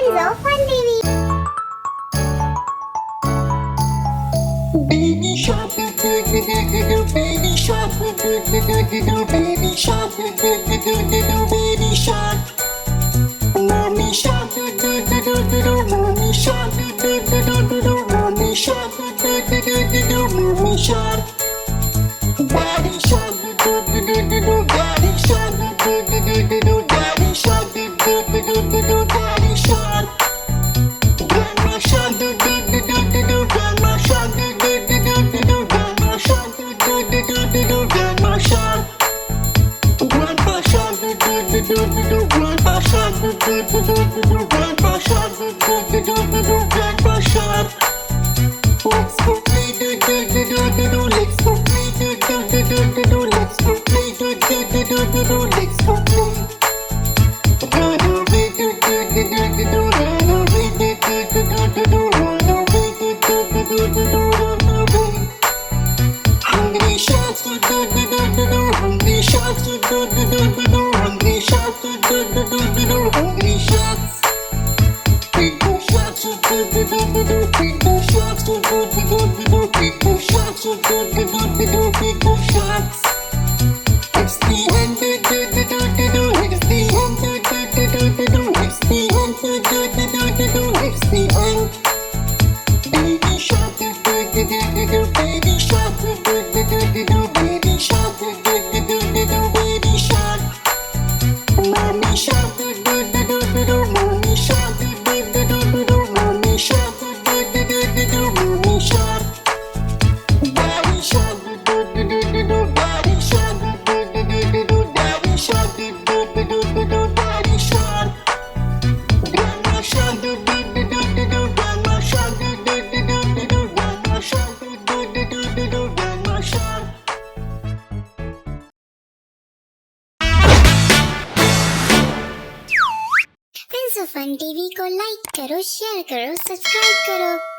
Enzo Fun TV. Baby shark, do do do do do do. Baby shark, do do do do do do. Baby shark, do do do do do do. Baby shark. Mommy shark, do do do do do do. Mommy shark, do do do do do do. Mommy shark, do do do do do do. Mommy shark. Daddy shark, do do do do do do. Daddy shark, do do do do do do. Daddy shark, do do do do do do. Daddy shark. Grandma shark, do do do do do do. Grandma shark, do do do do do do. Grandma shark, do do do do do do. Grandma shark. Grandpa shark, do do do do do do. Grandpa shark, do do do do do do. Grandpa shark, do do do do do do. Grandpa shark. Let's go play, do do do do do do. Let's go play, do do do do do do. Let's go play, do do do do do do. Let's go play. Run away, do do do do do do. Run away, do do do do do do. Run away, do do do do do do. Run away. Hungry sharks, do do do do do do. Hungry sharks, do do do do do do. Hungry sharks, do do do do do do. Hungry sharks. Feed the sharks, do do do do do do. Feed the sharks, do do do do do do. Feed the sharks, do do do do do do. Feed the sharks. It's the end, do do do do do do. It's the end, do do do do do do. It's the end, do do do do do do. It's the end. Baby shark, do do do do do do. Baby shark, do do do do do do. Baby shark, do do do do do do. Baby shark. Mommy shark, do do do do do do. Mommy shark, do do do do do do. Mommy shark, do do do do do do. Mommy shark. Daddy shark, do do do do do do. Daddy shark, do do do do do do. Daddy shark, do do do do do do. Daddy shark. Grandma shark, do do do do do do. Grandma shark, do do do do do do. Grandma shark, do do do do do do. Grandma shark. Enzo Fun TV को like करो, share करो, subscribe करो।